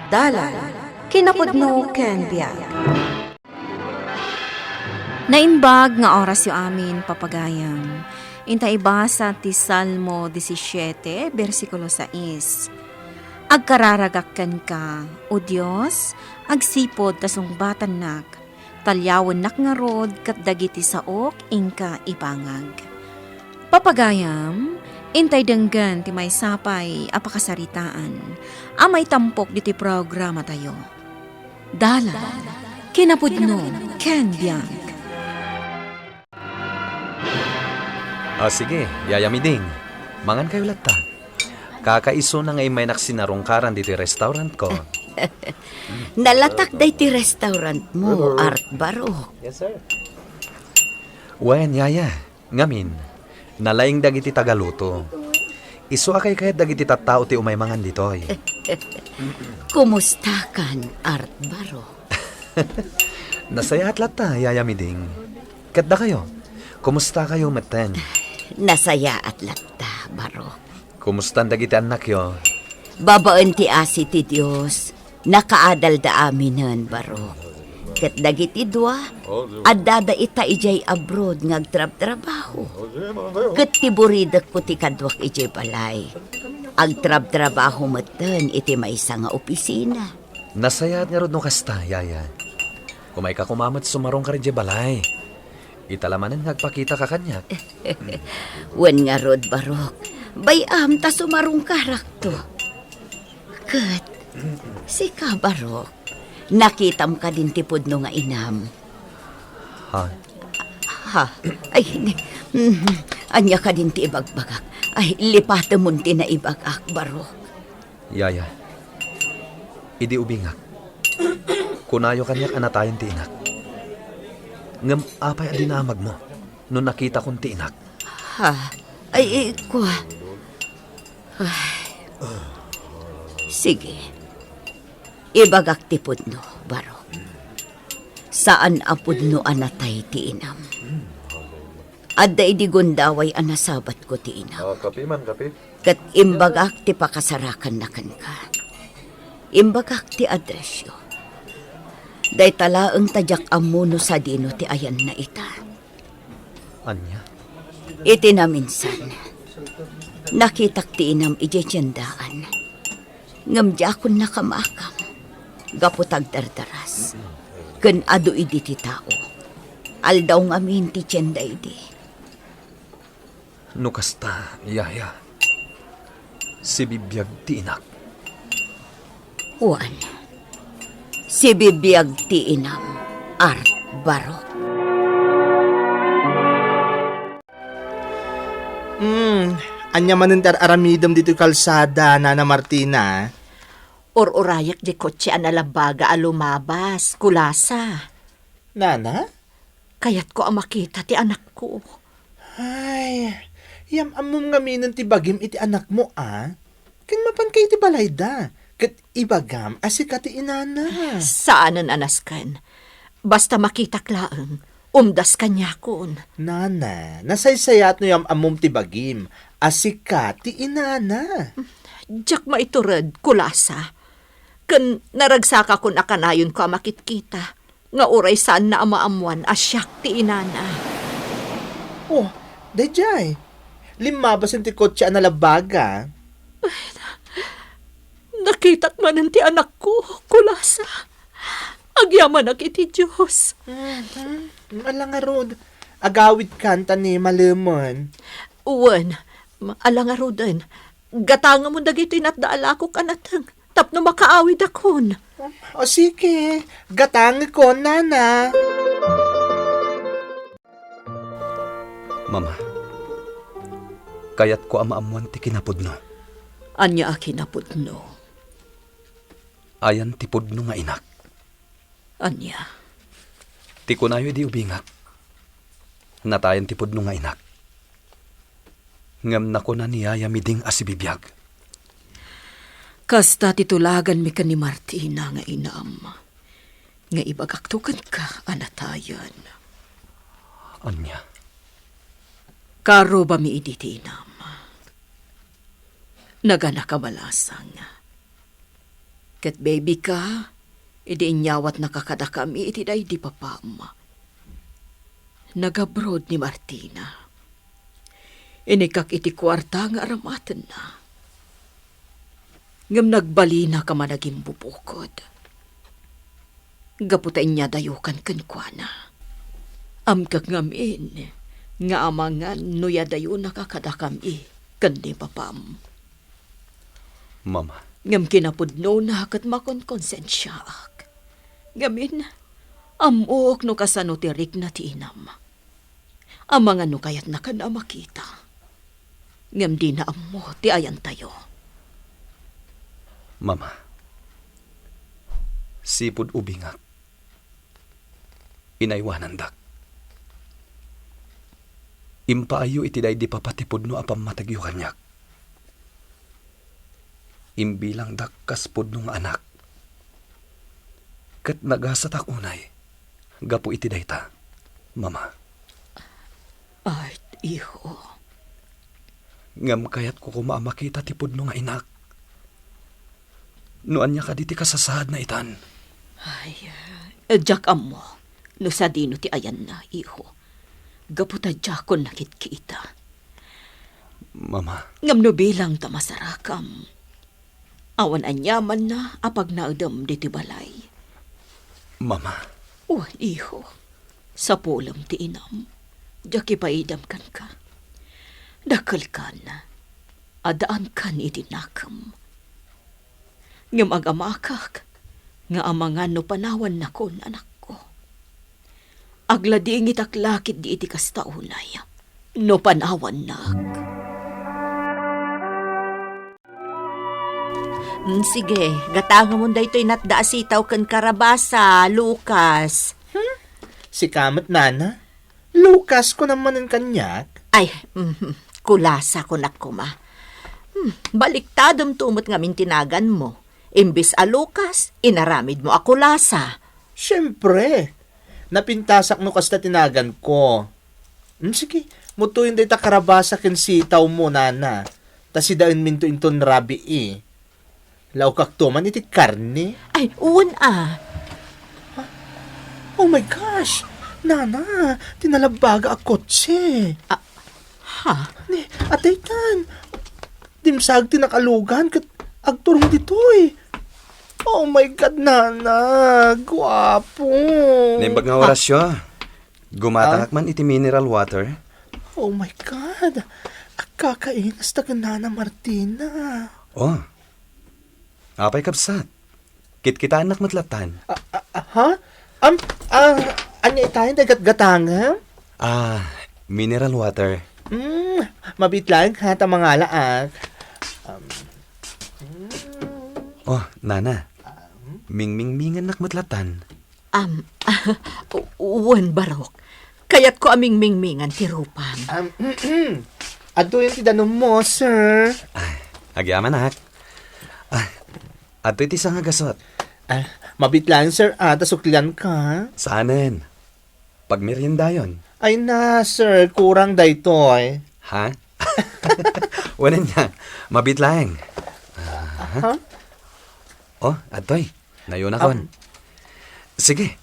Dalan, kinapudno ken biag. Naimbag nga oras yu amin papagayam. Inta ibasa ti Salmo 17, versikulo 6. Agkararagakkan ka, o Diyos, agsipod tasung batanak, talyawan nak nga rod kat dagiti saok ingka ipangag. Papagayam, intay denggan ti may sapay apakasaritaan, amay tampok diti programa tayo. Dala, kinapudno, ken biag. Sige, yayamiding. Mangan kayo latta. Kakaiso na ngay may naksinarungkaran dito restaurant ko. Nalatak day ti restaurant mo, Art Baro. Yes, sir. Wen, yaya. Ngamin, nalaing dagiti tagaluto. Iso akay kayat dagiti tattao ti umay mangan ditoy. Kumusta kan, Art Baro? Nasaya at latta, yayamiding. Kadda kayo. Kumusta kayo, maten? Nasaya at latta, Baro. Kumusta ang dagiti anak yo? Babaen ti asi ti Diyos, nakaadal da aminan, Baro. Kat dagiti dua, adada ita ijay abroad ngagtrab-trabaho. Kat tiburidak ko ti kadwak ijay balay. Agtrab-trabaho matan iti maysa nga opisina. Nasaya at nga rod no kasta, yaya. Kumay ka kumamat sumarong ka rin di balay. Italamanan nagpakita ka kanya. Wen nga rod, Barok. Bayam ta sumarong karakto. Kat, si ka, Barok. Nakitam ka din tipod no nga inam. Ha? Ha? Ay, anya ka din ti ibagbagak. Ay, lipata mo ti na ibagak, Barok. Yaya. Idi ubingak. Kunayo kanyak anatayin ti inak. Ngam apay adinamag mo nung nakita kong ti inak. Ha? Ay, kwa. Sige. Ibagak ti pudno, Barok. Saan apudno anatay ti inam? Adda idi gundaway anasabat ko ti inam. Kapi man, kapi. Kat imbagak ti pakasarakan na kan ka. Imbagak ti adresyo. Day talaang tadyak amuno sa dino ti ayan na ita. Anya? Iti na minsan. Nakitak ti inam ije tiyandaan. Ngamdi akong nakamakam. Gaputag dardaras. Ken ado idi ti tao. Aldaw ngamin ti tiyanda idi. Nukasta, yaya. Si bibiyag ti inak. Juan. Si bibiyag ti inam, Art Baro. Anya manentar aramidom dito kalsada, Nana Martina. Or-urayak di kotse analabaga alumabas, kulasa. Nana? Kayat ko ang makita ti anak ko. Ay, yam amom nga minon ti bagim iti anak mo, ah. Ken mapan kay ti balayda. Kat ibagam, asika ti inana. Saanan anaskan? Basta makita klaang, umdas kanya kun. Nana, nasaysayat no yam amom ti bagim. Asika ti inana. Diyak maiturad, kulasa. Kan naragsaka kun akanayon ko makitkita. Nga uray saan na amaamuan asyak ti inana. Oh, dayjay. Limabasin ti kotse analabaga. Nakitat manan ti anak ko, kulasa. Agyaman na kiti Diyos. Alangarod, agawid kanta ni Malemon. Uwan, alangarudan. Gatanga mo dagito inatdaala ko kanatang. Tapno makaawid akon. O sige, gatang ko, Nana. Mama, kayat ko amaamuan ti kinapudno. Anya akinapudno. Ayan ti pudno nga inak. Anya. Ti kunayo di ubingak. Natayan ti pudno nga inak. Ngam na ko na niyaya miding asibibiyag. Kasta titulagan mi ka ni Martina nga inam. Nga ibagaktukan ka anatayan. Anya? Karo ba mi iditinam? Nagana kabalasang. Kat baby ka, idi inyawat nakakada kami iti day di papam. Nagabroad ni Martina. Inikak iti kwarta nga aramatan na. Ngam nagbalina ka managing bubukod. Gaputain niya dayukan kenkwana. Amkak ngamin, nga amangan nuya dayo nakakada kami, kandi papam. Mama, Ngam kinapudno na kat makonkonsensyaak. Ngamin, amok no kasano tirik na tiinam. Amangan no kayat na ka na makita. Ngam di na amo ti ayan tayo. Mama. Sipud ubingak. Inaywanan dak. Impaayo iti day di papatipod no apam matagyo kanyak. Imbilang dak kaspod nung anak. Kat nagasatak unay. Gapu iti day ta, Mama. Ay, iho. Ngam kayat ko makita tipod no nga inak. Noan niya ka diti kasasahad na itan. Ay, jak amo. No sa dino ti ayan na, iho. Gaputa jakon nakit kita. Mama, Ngam no bilang tamasarakam. Awan anyaman na apag naudam diti balay. Mama. Wan iho. Sa pulam ti inam. Jaki paidam kan ka. Dakal ka na. Adaan kan iti nakam. Ngam agamakak. Nga amangan no panawan na kon anak ko. Aglading itaklakit di iti kastaunay. No panawan nak. Sige, gatanga mo da ito'y natdaasitaw kan karabasa, Lucas. Si kamat nana? Lucas ko naman ang kanyak. Ay, kulasa ko na kuma. Baliktadom tumot ngamin tinagan mo. Imbis a Lucas, inaramid mo a kulasa. Siyempre. Napintasak no kasta tinagan ko. Sige, mutuin day ta karabasa ken sitaw mo, nana. Ta si daun minto inton rabi Laukak to man iti karne. Ay, uwan ah. Oh my gosh! Nana, tinalabaga a kotse. Ha? Ni, atay tan. Dimsag tinakalugan kat agturong ditoy. Oh my God, Nana. Guwapo. Naimbag nga orasyo. Gumatangak man iti mineral water. Oh my God. Kakainas ta ka Nana Martina. Oh. Apay kapsat. Kit-kita anak matlatan. Ha? Anya itayin dagat-gatanga? Mineral water. Mabitlang ha ta mga laag. Oh, Nana. Ming-ming-mingan nak matlatan. Uwan barok. Kaya't ko aming mingmingan ti Rupang. Ato yung tidanom mo, sir. Agyaman nak. Ato iti isang agasot. Mabitlang, sir. Tasuklian ka. Saanen? Pag merienda yun. Ay na, sir. Kurang daytoy. Ha? Wanan niya. Mabitlaeng. Ha? Oh, atoy. Nayon akon. Sige.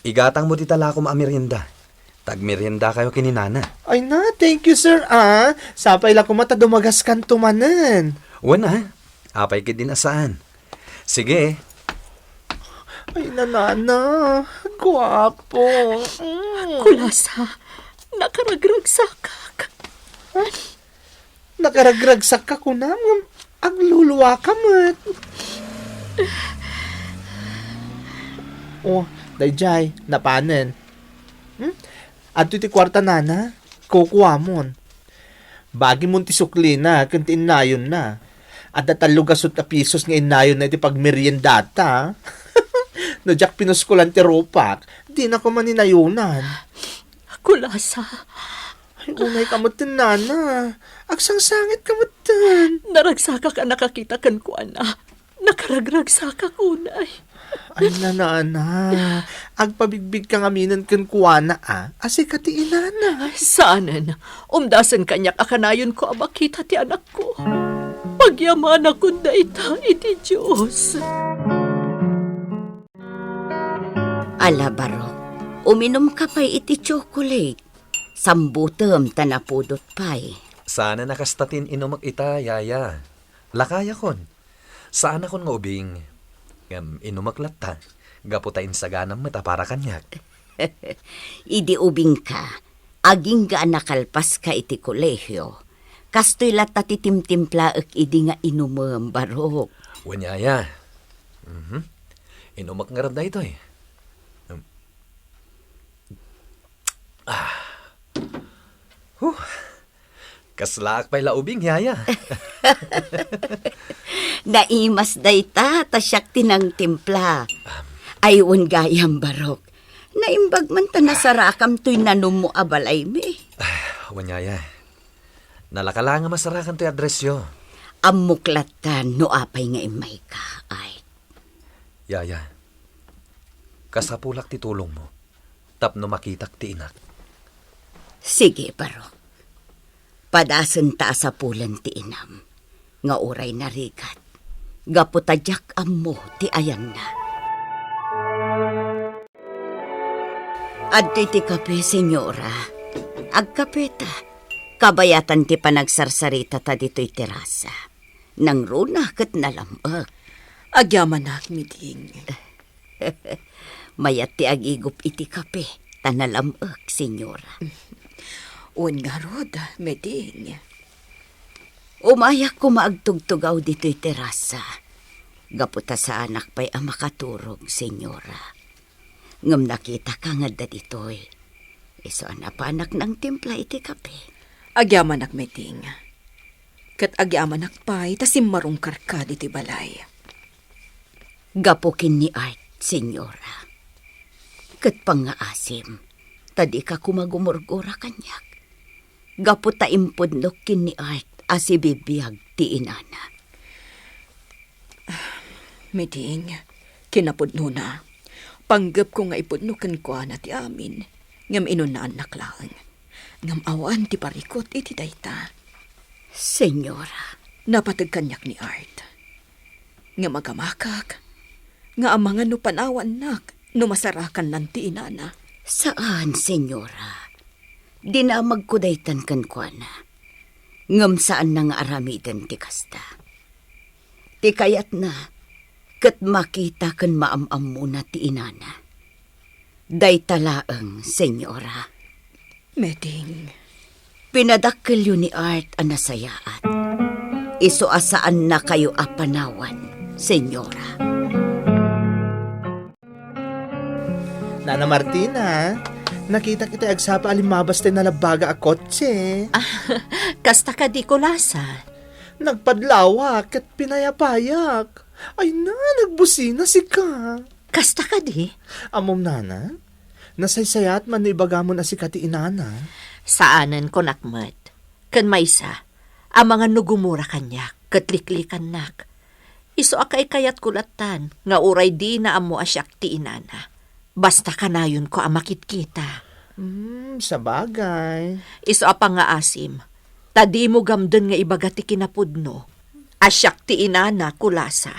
Igatang mo ti tala ko maamerienda. Tag-merienda kayo kininana. Ay na, thank you, sir. Sapay la kumata dumagas kan tumanen. Wana. Apay kit din asaan. Sige. Ay na, Nana. Guwapo. Kulasa, nakaragragsakak. Nakaragragsak ka ko na. Agluluwa ka mat. Oh, dayjay, napanen. At iti kwarta, Nana. Kukuha mon. Bagi mon ti sukli na, kantiin nayon na. At datalugasot na pisos nga inayon na iti pagmeriendata. No jak pinuskulan ti ropak, di na ko maninayunan. Kulasa, Ay, unay kamutin, Nana. Agsangsangit kamutin. naragsaka ka nakakita kan ko, ana. Nakaragragsaka kunay. Ay, Nana. Agpabigbig kang aminan kan kuwana, Asi ka ti inana. Saanan, umdasan kanyak akanayon ko abakita ti anak ko. Agyaman akong daita iti Diyos. Ala, Barok, uminom ka pa'y iti chocolate. Sambutem tanapudot pa'y. Sana nakastatin inumak ita, yaya. Lakaya kon. Saan akon nga ubing inumak latta. Gaputain sa ganam mata para kanyak. Idi ubing ka, aging ga nakalpas ka iti kolehyo. Kastoy lata titimtimpla ek idi nga inumem, Barok. Wanyaya. Inumak nga randa ito eh. Kaslaak pa'y laubing, yaya. Naimas dayta, tasyak tinang timpla. Ayun gayam, Barok. Naimbag man ta nasarakam to'y nanum mo abalay mi. Wanyaya. Nalakala nga masarakan to'y adresyo. Amuklatan no apay nga imay ka, ay. Yaya. Kasapulak ti tulong mo. Tapno makitak ti inak. Sige, Barok. Padasan ta sa pulan ti inam. Nga uray narigat. Gaputadyak ammo ti ayan na. Adto'y ti kape, senyora. Agkape ta. Kabayatan ti panagsarsarita ta dito'y terasa. Nang runa kat nalamag. Agyaman na meeting. Mayat ti agigup iti kape. Tanalamag, senyora. Un nga rod, meeting. Umayak ko maagtugtugaw dito'y terasa. Gaputa sa anak pa'y makaturog, senyora. Ngam nakita ka nga da dito'y. Iso anak ng timpla iti kape. Agyaman nak meeting. Kat agyaman nak pa'y tasim marungkar ka dito'y balay. Gapukin ni Art, senyora. Kat pangaasim, tadi ka kumagumurgura kanyak. Gaputa impudnok kin ni Art asibibiyag ti inana. Meeting, kinapudno na. Panggap ko nga ipudnukan ko na ti amin. Ngam inunaan naklaan. Ngam awan ti parikot iti dayta. Senyora. Napatag kanyak ni Art. Nga magamakak. Nga ang mga nupanawan nak, numasarakan ng ti inana. Saan, senyora? Dinamag ko daytan kan kwa na. Ngam saan nang aramidan ti kasta. Ti kayat na, kat makita kan maamam muna ti inana. Daytalaang, senyora. Meeting. Pinadakkel yun ni Art ang nasayaat. Iso asaan na kayo apanawan, senyora. Nana Martina, nakita kita agsapa alimabas tayo nalabaga a kotse. Kasta ka di kulasa. Nagpadlawak at pinayapayak. Ay na, nagbusina si ka. Kasta ka di? Amom nana, nasaysayat man ibaga mo na si kati inana. Saanan ko nakmat. Kan maysa, ang mga nugumura kanyak, katliklikan nak. Iso akay kayat kulatan, nga uray di na amo asyak ti inana. Basta kanayon ko amakit kita. Sa bagay. Iso apang nga asim, tadi mo gamden nga ibaga ti kinapudno. Asyak ti inana kulasa,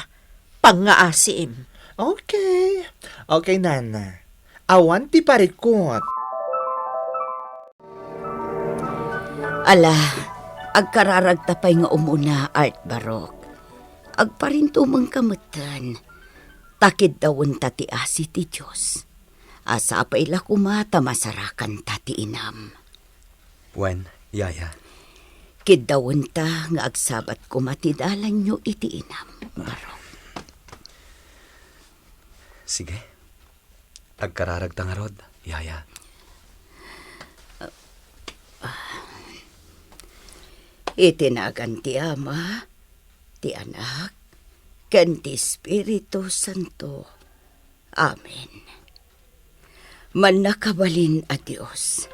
pang nga asim. Okay. Okay, nana. Awan ti parikot. Ala, agkararagtapay nga umuna, Art Barok. Agparintumang kamutan. Takid dawon tati asi ti Diyos. Asa pa ila kumata masarakan tati inam. Wen, yaya. Kidawon ta nga agsabat kumatidalan nyo iti inam, Barok. Sige. Agkararagta nga rod, yaya. Itinagan ti Ama, ti Anak, ken ti Espiritu Santo. Amen. Manakabalin a Dios.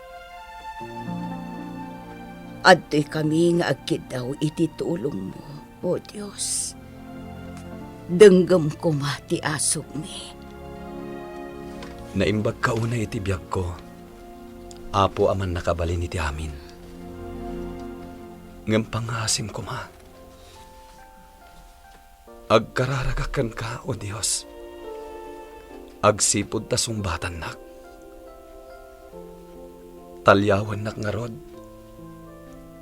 Adto'y kami nga agkidaw iti tulong mo, o Dios. Denggam ko ti asog mi. Naimbag ka una iti biyag ko. Apo aman nakabalin iti amin. Ngam pangasim ko ma. Agkararagakan ka, o Dios. Agsipod ta sumbatan nak. Talyawan nak nga rod.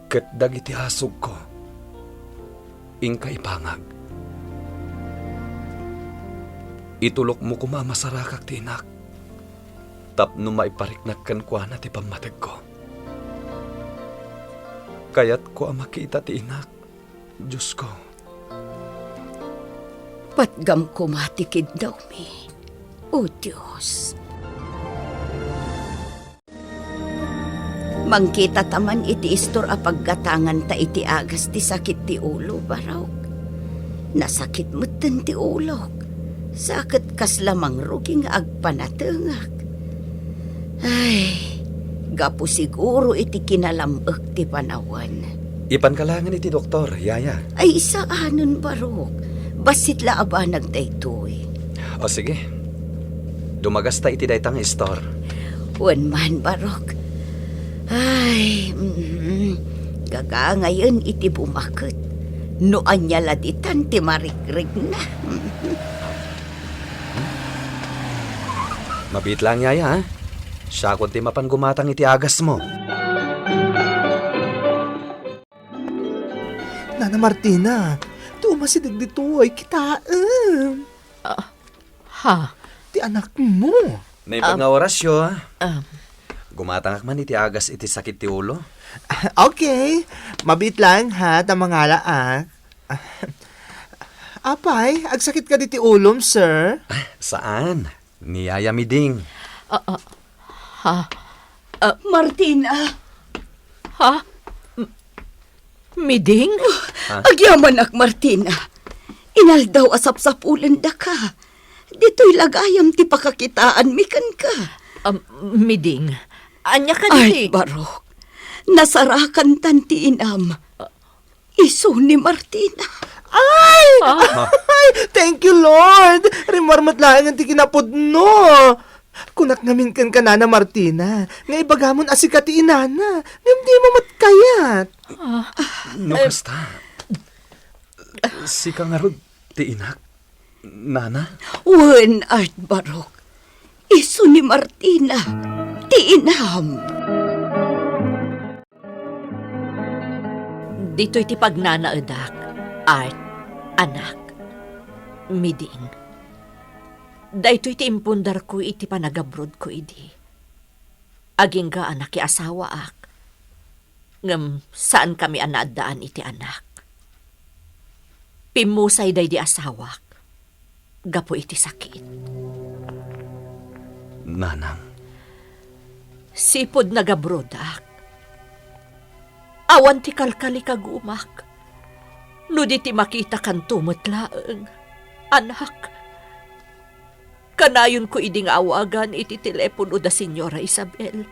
Ket dagiti hasog ko. Ingka ipangag. Itulok mo kumamasarakak tinak. Tapno maipariknak kan kwa na ti pamatag ko. Kayat ko ang makita ti inak. Diyos ko. Patgam ko matikid daw mi, o Diyos. Mangkita taman iti istor a paggatangan ta iti agas ti sakit ti ulo, baraw. Nasakit mo ti ulo. Sakit kas lamang ruging agpanatengak. Ay, gapo siguro iti kinalamok ti panawan. Ipankalangan iti doktor, Yaya. Ay, saanon barok? Basit la aba nagdaytoy. O sige. Dumagas ta iti daytang istor. Wan man barok. Ay, gaga ngayon iti bumakot. No anya laditan ti marikrig na. Mabit lang, Yaya, ha? Siya kung ti mapan gumatang iti agas mo. Nana Martina, tumasidig dito ay kitaan. Ha? Ti anak mo. Naipag nga orasyo, ha? Um, Gumatang man iti agas iti sakit ti ulo. Okay, mabit lang ha, tamangala Apay, agsakit ka diti ulom, sir. Saan? Ni Yaya Miding. ha? Martina, Ha? Miding? agyaman ak Martina. Inaldaw asap-sapulan da ka. Dito'y lagayam ti pakakitaan mikan ka. Miding. Anya ka Ay, diti? barok. Nasarakan tanti inam. Iso ni Martina. Ay, thank you, Lord. Rimarmat lang ang ti kinapod no. Kunak ngamin kan kanana Martina. Nga ibagamon asikati inana. Hindi mo matkayat. No, kasta. Si kangarod ti inak. Nana? Wen art barok. Iso ni Martina. Ti inam. Dito'y ti pagnanaadak. Art, anak, Miding. Dayto'y ti impundar ko iti panagabrod ko idi. Aging ga anak ki asawa ak. Ngam saan kami anadaan iti anak. Pimusay day di asawak. Gapo iti sakit. Nanang. Sipod nagabrod ak. Awan ti kalkali kagumak. No di ti makita kan tumutlaeng. Anak. Kanayon ko iding awagan iti telepono da Senyora Isabel.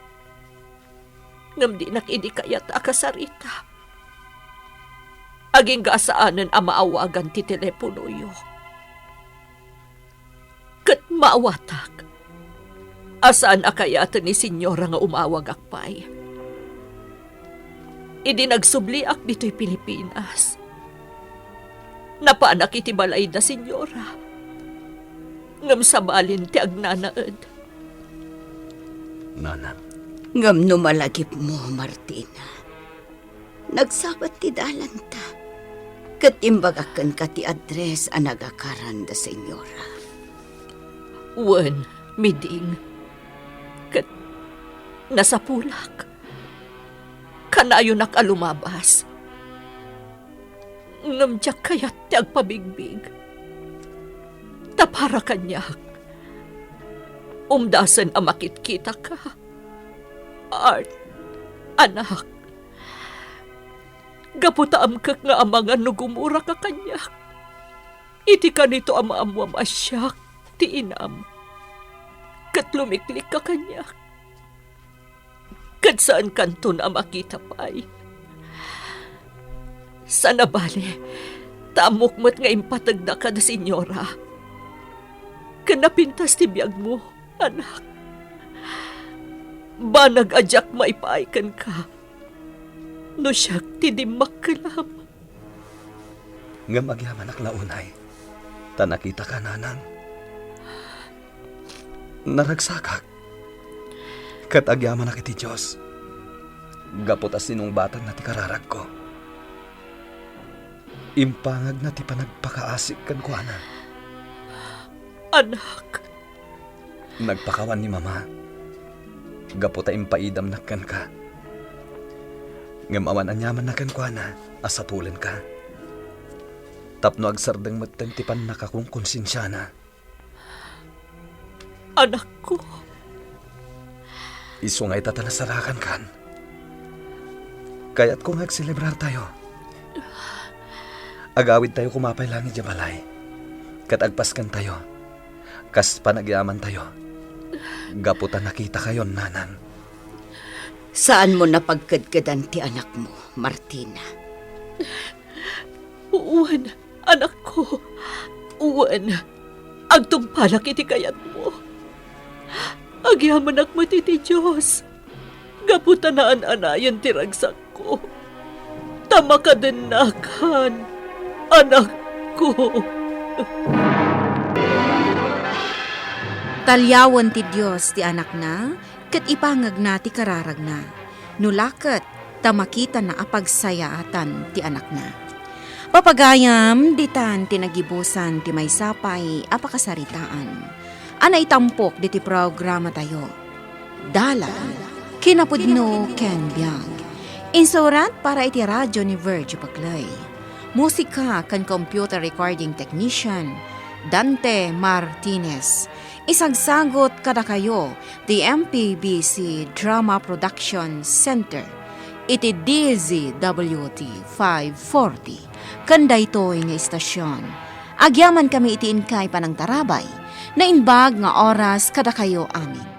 Ngam di nakidi kayat akasarita. Aging gasaanan ang maawagan ti telepono yo. Kat maawatak. Asaan akayatan ni Senyora nga umawag akpay. Idi nagsubliak dito'y Pilipinas. Napaanak iti balay da Senyora. Ngam sabalin ti agnanaed. Nanang. Ngam numalagip mo, Martina. Nagsabat ti dalanta. Katimbagakan ka ti address ang nagakaran da Senyora. Wen, Miding. Kat nasapulak. Kanayo nakalumabas. Ngamtyak kayat ti agpabigbig. Tapara kanyak. Umdasan amakit kita ka. Art, anak. Gaputaam kak nga amangan no gumura ka kanyak. Iti ka nito amaamwam asyak, ti inam. Kat lumiklik ka kanyak. Kat saan kanton amakita pa'y. Sana bale, tamukmat nga impatagda ka da Senyora. Kanapintas ti biyag mo, anak. Banag ajak maipaikan ka. No siyak ti dimmak kalam. Nga magyaman ak launay. Tanakita ka, nanang. Naragsakak. Kat agyaman na kiti Diyos. Gapot as sinong batang na ti kararag ko. Impangag na ti panagpakaasik kan ko, ana. Anak, Nagpakawan ni mama. Gapota impaidam nakkan ka. Ngamawan anyaman nakan ko, ana. Asatulan ka. Tapno agsardang matentipan nakakong konsensya na. anak ko. Isungay tatanasarakan kan. Kaya't kung agselebrar tayo. Agawid tayo kumapay lang ni Jabalay. Kat agpaskan tayo. Kas panagyaman tayo. Gaputan nakita kayo, nanang. Saan mo napagkadkadan ti anak mo, Martina? Uwan, anak ko. Uwan, agtumpalak iti kayat mo. Agyaman mo ti Diyos. Gaputan na anayan ti ragsak ko. Tama ka din nakan, anak ko. Talyawan ti Diyos ti anak na, kat ipangag na ti kararag na. Nulakat, tamakita na apagsayaatan ti anak na. Papagayam, ditan tinagibusan ti may sapay apakasaritaan. Anay tampok di ti programa tayo. Dala, kinapudno Ken Biag. Insurat para iti radyo ni Virgil Paclay. Musika kan computer recording technician, Dante Martinez. Isagsagot kada kayo, the MPBC Drama Production Center. Iti DZWT 540. Kanda ito nga istasyon. Agyaman kami itiin kay panang tarabay, na inbag nga oras kada kayo amin.